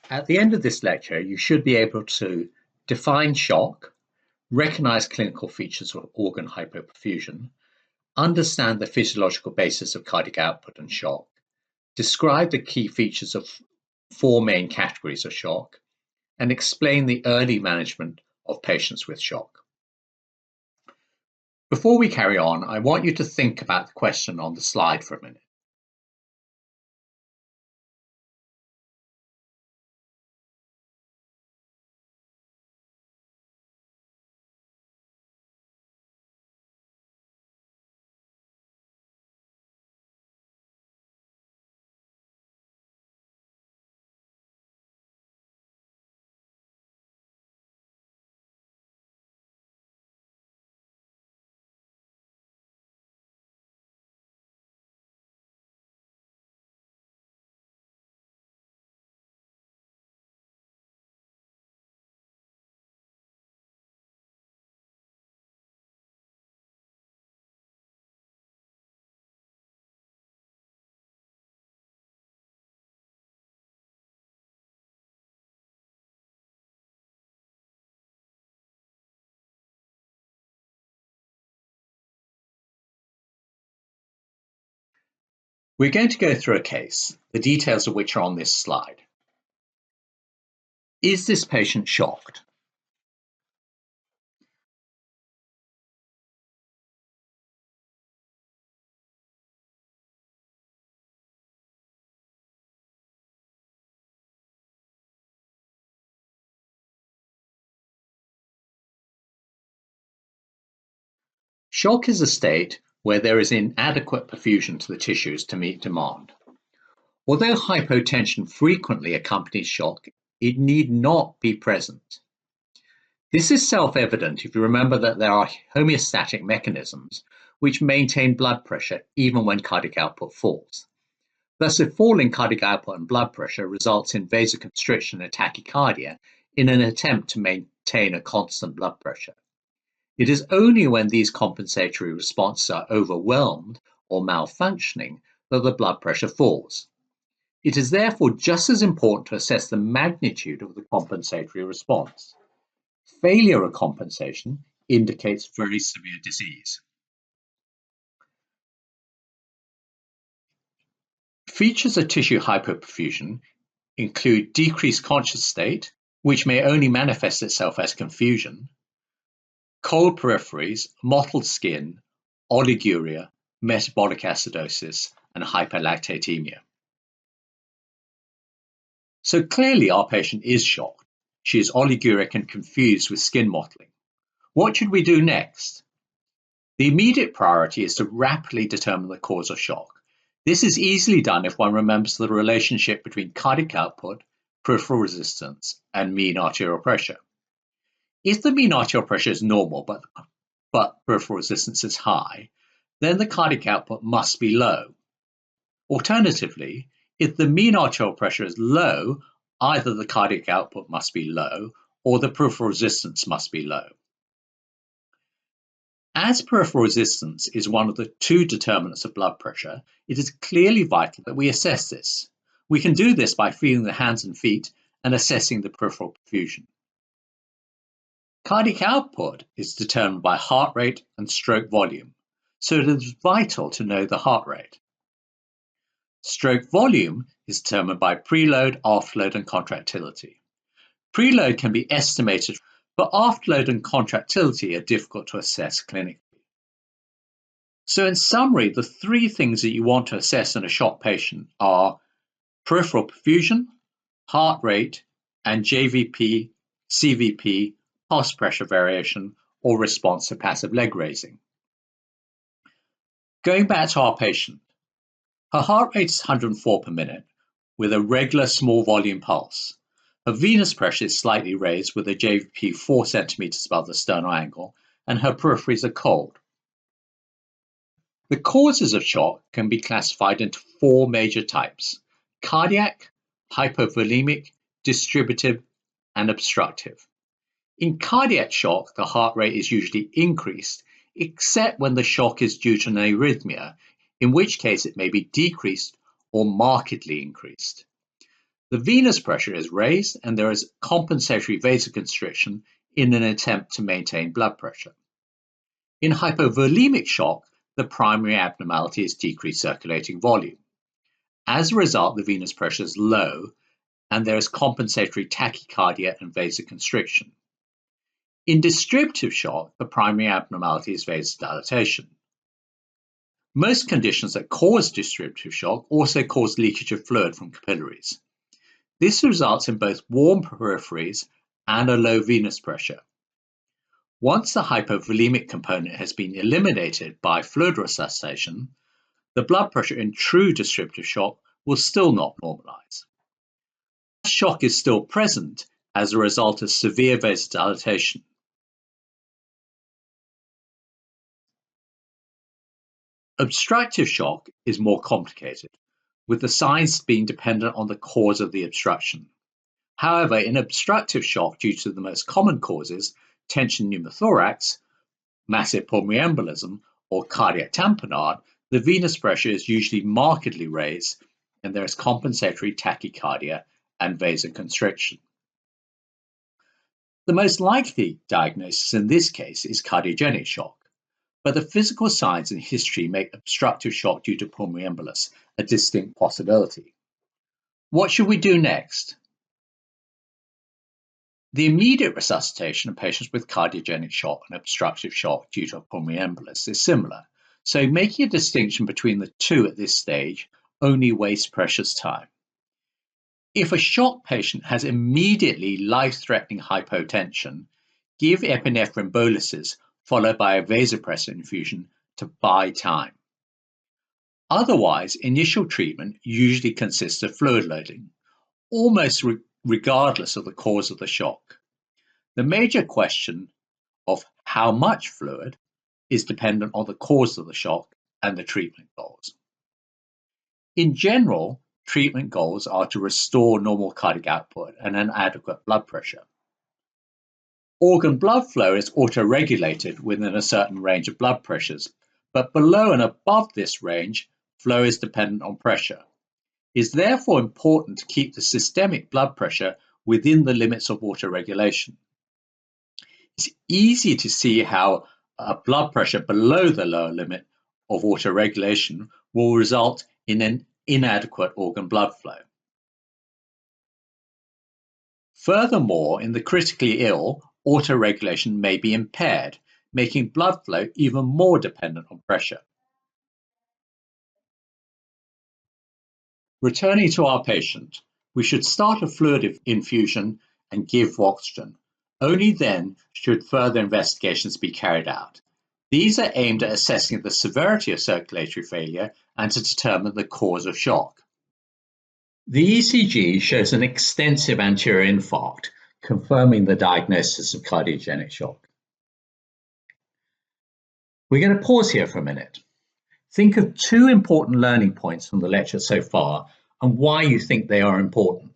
At the end of this lecture, you should be able to define shock, recognize clinical features of organ hypoperfusion, understand the physiological basis of cardiac output and shock, describe the key features of four main categories of shock, and explain the early management of patients with shock. Before we carry on, I want you to think about the question on the slide for a minute. We're going to go through a case, the details of which are on this slide. Is this patient shocked? Shock is a state where there is inadequate perfusion to the tissues to meet demand. Although hypotension frequently accompanies shock, it need not be present. This is self-evident if you remember that there are homeostatic mechanisms which maintain blood pressure even when cardiac output falls. Thus, a fall in cardiac output and blood pressure results in vasoconstriction and tachycardia in an attempt to maintain a constant blood pressure. It is only when these compensatory responses are overwhelmed or malfunctioning that the blood pressure falls. It is therefore just as important to assess the magnitude of the compensatory response. Failure of compensation indicates very severe disease. Features of tissue hypoperfusion include decreased conscious state, which may only manifest itself as confusion, cold peripheries, mottled skin, oliguria, metabolic acidosis, and hyperlactatemia. So clearly our patient is shocked. She is oliguric and confused with skin mottling. What should we do next? The immediate priority is to rapidly determine the cause of shock. This is easily done if one remembers the relationship between cardiac output, peripheral resistance, and mean arterial pressure. If the mean arterial pressure is normal but peripheral resistance is high, then the cardiac output must be low. Alternatively, if the mean arterial pressure is low, either the cardiac output must be low or the peripheral resistance must be low. As peripheral resistance is one of the two determinants of blood pressure, it is clearly vital that we assess this. We can do this by feeling the hands and feet and assessing the peripheral perfusion. Cardiac output is determined by heart rate and stroke volume, so it is vital to know the heart rate. Stroke volume is determined by preload, afterload, and contractility. Preload can be estimated, but afterload and contractility are difficult to assess clinically. So in summary, the three things that you want to assess in a shock patient are peripheral perfusion, heart rate, and JVP, CVP, pulse pressure variation, or response to passive leg raising. Going back to our patient, her heart rate is 104 per minute with a regular small volume pulse. Her venous pressure is slightly raised with a JVP 4 centimeters above the sternal angle, and her peripheries are cold. The causes of shock can be classified into four major types: cardiac, hypovolemic, distributive, and obstructive. In cardiac shock, the heart rate is usually increased, except when the shock is due to an arrhythmia, in which case it may be decreased or markedly increased. The venous pressure is raised and there is compensatory vasoconstriction in an attempt to maintain blood pressure. In hypovolemic shock, the primary abnormality is decreased circulating volume. As a result, the venous pressure is low and there is compensatory tachycardia and vasoconstriction. In distributive shock, the primary abnormality is vasodilatation. Most conditions that cause distributive shock also cause leakage of fluid from capillaries. This results in both warm peripheries and a low venous pressure. Once the hypovolemic component has been eliminated by fluid resuscitation, the blood pressure in true distributive shock will still not normalize. Shock is still present as a result of severe vasodilatation. Obstructive shock is more complicated, with the signs being dependent on the cause of the obstruction. However, in obstructive shock due to the most common causes, tension pneumothorax, massive pulmonary embolism, or cardiac tamponade, the venous pressure is usually markedly raised and there is compensatory tachycardia and vasoconstriction. The most likely diagnosis in this case is cardiogenic shock, but the physical signs and history make obstructive shock due to pulmonary embolus a distinct possibility. What should we do next? The immediate resuscitation of patients with cardiogenic shock and obstructive shock due to a pulmonary embolus is similar, so making a distinction between the two at this stage only wastes precious time. If a shock patient has immediately life-threatening hypotension, give epinephrine boluses followed by a vasopressor infusion to buy time. Otherwise, initial treatment usually consists of fluid loading, almost regardless of the cause of the shock. The major question of how much fluid is dependent on the cause of the shock and the treatment goals. In general, treatment goals are to restore normal cardiac output and an adequate blood pressure. Organ blood flow is autoregulated within a certain range of blood pressures, but below and above this range, flow is dependent on pressure. It is therefore important to keep the systemic blood pressure within the limits of autoregulation. It's easy to see how a blood pressure below the lower limit of autoregulation will result in an inadequate organ blood flow. Furthermore, in the critically ill, autoregulation may be impaired, making blood flow even more dependent on pressure. Returning to our patient, we should start a fluid infusion and give oxygen. Only then should further investigations be carried out. These are aimed at assessing the severity of circulatory failure and to determine the cause of shock. The ECG shows an extensive anterior infarct, confirming the diagnosis of cardiogenic shock. We're going to pause here for a minute. Think of two important learning points from the lecture so far and why you think they are important.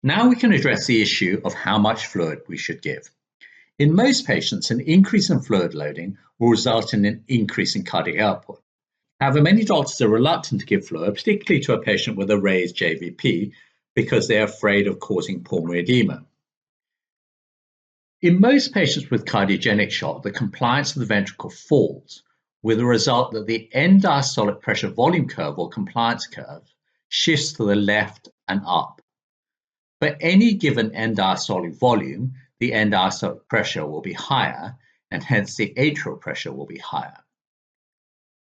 Now we can address the issue of how much fluid we should give. In most patients, an increase in fluid loading will result in an increase in cardiac output. However, many doctors are reluctant to give fluid, particularly to a patient with a raised JVP, because they are afraid of causing pulmonary edema. In most patients with cardiogenic shock, the compliance of the ventricle falls, with the result that the end diastolic pressure volume curve or compliance curve shifts to the left and up. For any given end diastolic volume, the end diastolic pressure will be higher, and hence the atrial pressure will be higher.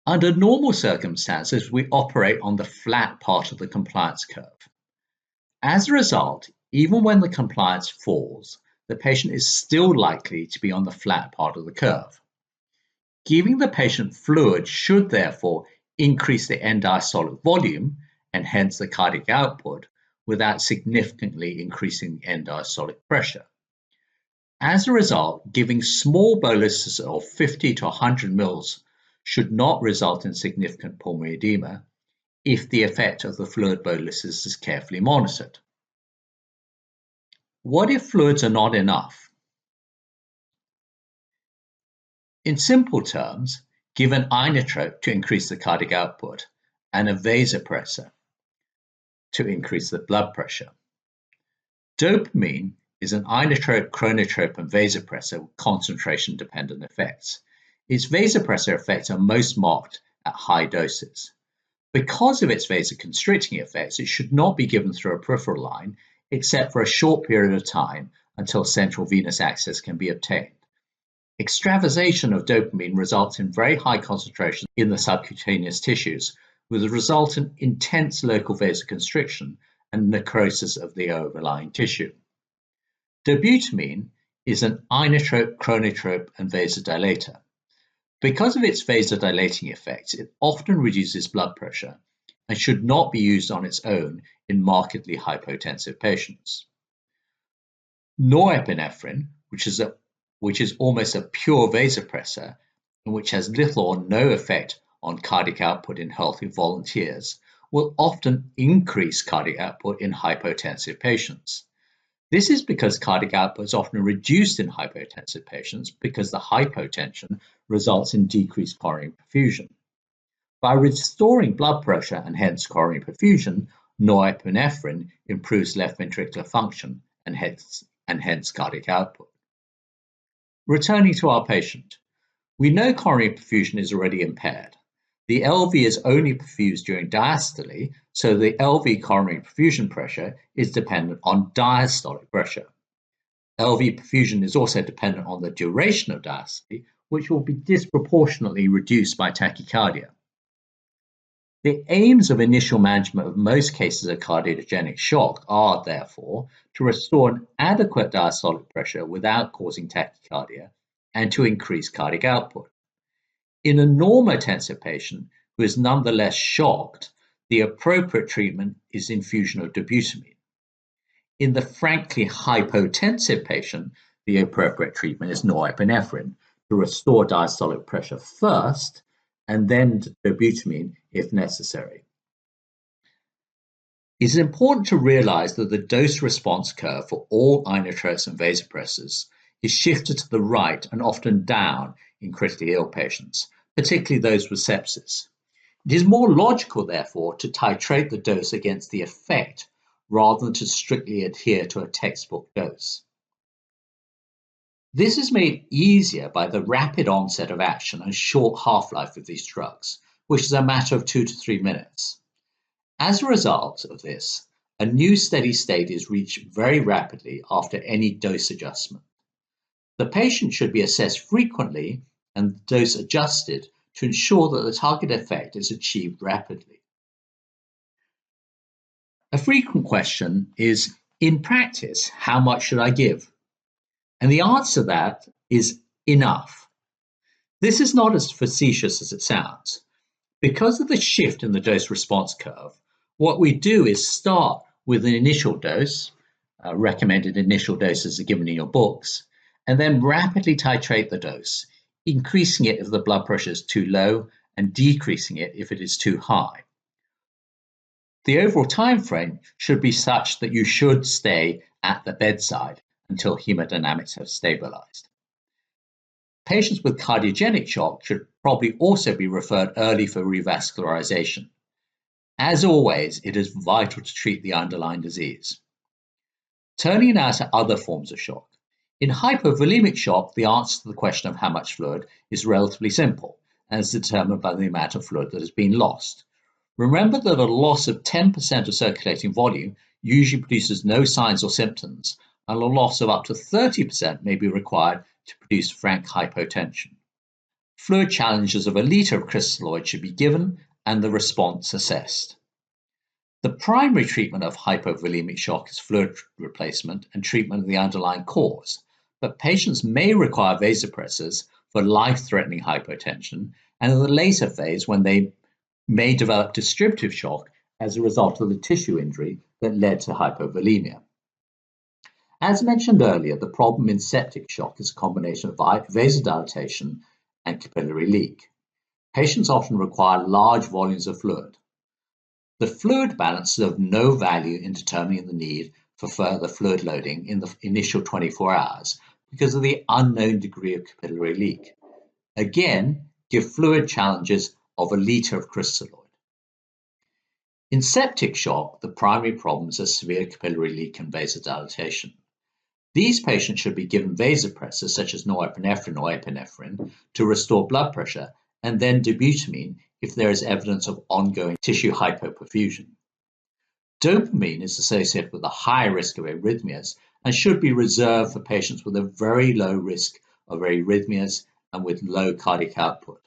Under normal circumstances, we operate on the flat part of the compliance curve. As a result, even when the compliance falls, the patient is still likely to be on the flat part of the curve. Giving the patient fluid should therefore increase the end diastolic volume and hence the cardiac output without significantly increasing the end diastolic pressure. As a result, giving small boluses of 50 to 100 mils should not result in significant pulmonary edema if the effect of the fluid boluses is carefully monitored. What if fluids are not enough? In simple terms, give an inotrope to increase the cardiac output and a vasopressor to increase the blood pressure. Dopamine is an inotrope, chronotrope, and vasopressor with concentration-dependent effects. Its vasopressor effects are most marked at high doses. Because of its vasoconstricting effects, it should not be given through a peripheral line except for a short period of time until central venous access can be obtained. Extravasation of dopamine results in very high concentrations in the subcutaneous tissues, with a resultant intense local vasoconstriction and necrosis of the overlying tissue. Dobutamine is an inotrope, chronotrope, and vasodilator. Because of its vasodilating effects, it often reduces blood pressure and should not be used on its own in markedly hypotensive patients. Norepinephrine, which is almost a pure vasopressor and which has little or no effect on cardiac output in healthy volunteers, will often increase cardiac output in hypotensive patients. This is because cardiac output is often reduced in hypotensive patients because the hypotension results in decreased coronary perfusion. By restoring blood pressure and hence coronary perfusion, norepinephrine improves left ventricular function and hence cardiac output. Returning to our patient, we know coronary perfusion is already impaired. The LV is only perfused during diastole, so the LV coronary perfusion pressure is dependent on diastolic pressure. LV perfusion is also dependent on the duration of diastole, which will be disproportionately reduced by tachycardia. The aims of initial management of most cases of cardiogenic shock are, therefore, to restore an adequate diastolic pressure without causing tachycardia and to increase cardiac output. In a normotensive patient who is nonetheless shocked, the appropriate treatment is infusion of dobutamine. In the frankly hypotensive patient, the appropriate treatment is norepinephrine to restore diastolic pressure first, and then dobutamine if necessary. It is important to realize that the dose-response curve for all inotropes and vasopressors is shifted to the right and often down in critically ill patients, particularly those with sepsis. It is more logical, therefore, to titrate the dose against the effect rather than to strictly adhere to a textbook dose. This is made easier by the rapid onset of action and short half-life of these drugs, which is a matter of 2 to 3 minutes. As a result of this, a new steady state is reached very rapidly after any dose adjustment. The patient should be assessed frequently and dose adjusted to ensure that the target effect is achieved rapidly. A frequent question is, in practice, how much should I give? And the answer to that is enough. This is not as facetious as it sounds. Because of the shift in the dose-response curve, what we do is start with an initial dose, recommended initial doses are given in your books, and then rapidly titrate the dose, increasing it if the blood pressure is too low and decreasing it if it is too high. The overall time frame should be such that you should stay at the bedside until hemodynamics have stabilized. Patients with cardiogenic shock should probably also be referred early for revascularization. As always, it is vital to treat the underlying disease. Turning now to other forms of shock. In hypovolemic shock, the answer to the question of how much fluid is relatively simple and is determined by the amount of fluid that has been lost. Remember that a loss of 10% of circulating volume usually produces no signs or symptoms and a loss of up to 30% may be required to produce frank hypotension. Fluid challenges of a litre of crystalloid should be given and the response assessed. The primary treatment of hypovolemic shock is fluid replacement and treatment of the underlying cause, but patients may require vasopressors for life-threatening hypotension and in the later phase when they may develop distributive shock as a result of the tissue injury that led to hypovolemia. As mentioned earlier, the problem in septic shock is a combination of vasodilatation and capillary leak. Patients often require large volumes of fluid. The fluid balance is of no value in determining the need for further fluid loading in the initial 24 hours because of the unknown degree of capillary leak. Again, give fluid challenges of a litre of crystalloid. In septic shock, the primary problems are severe capillary leak and vasodilatation. These patients should be given vasopressors such as norepinephrine or epinephrine to restore blood pressure and then dobutamine if there is evidence of ongoing tissue hypoperfusion. Dopamine is associated with a high risk of arrhythmias and should be reserved for patients with a very low risk of arrhythmias and with low cardiac output.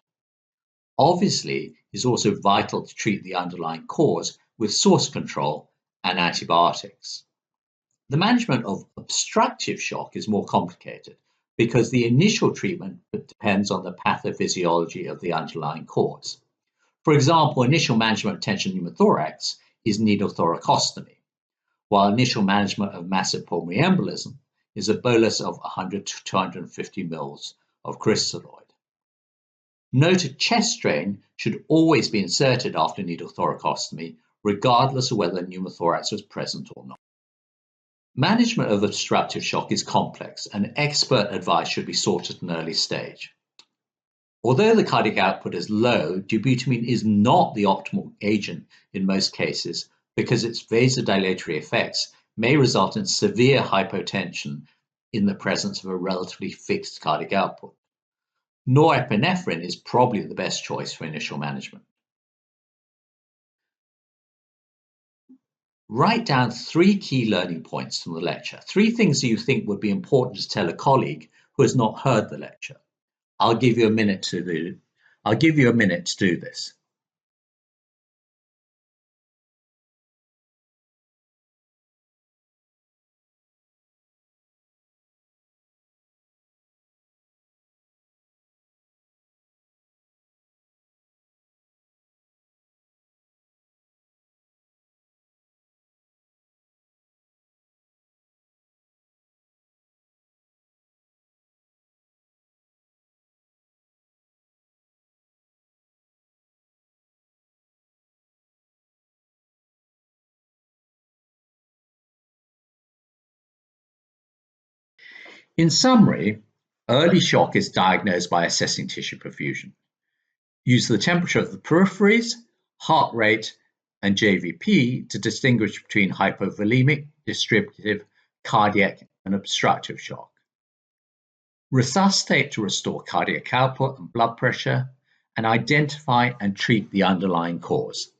Obviously, it is also vital to treat the underlying cause with source control and antibiotics. The management of obstructive shock is more complicated because the initial treatment depends on the pathophysiology of the underlying cause. For example, initial management of tension pneumothorax is needle thoracostomy, while initial management of massive pulmonary embolism is a bolus of 100 to 250 mL of crystalloid. Note a chest drain should always be inserted after needle thoracostomy, regardless of whether pneumothorax was present or not. Management of obstructive shock is complex and expert advice should be sought at an early stage. Although the cardiac output is low, dobutamine is not the optimal agent in most cases because its vasodilatory effects may result in severe hypotension in the presence of a relatively fixed cardiac output. Norepinephrine is probably the best choice for initial management. Write down 3 key learning points from the lecture, 3 things that you think would be important to tell a colleague who has not heard the lecture. I'll give you a minute to do this. In summary, early shock is diagnosed by assessing tissue perfusion. Use the temperature of the peripheries, heart rate, and JVP to distinguish between hypovolemic, distributive, cardiac, and obstructive shock. Resuscitate to restore cardiac output and blood pressure, and identify and treat the underlying cause.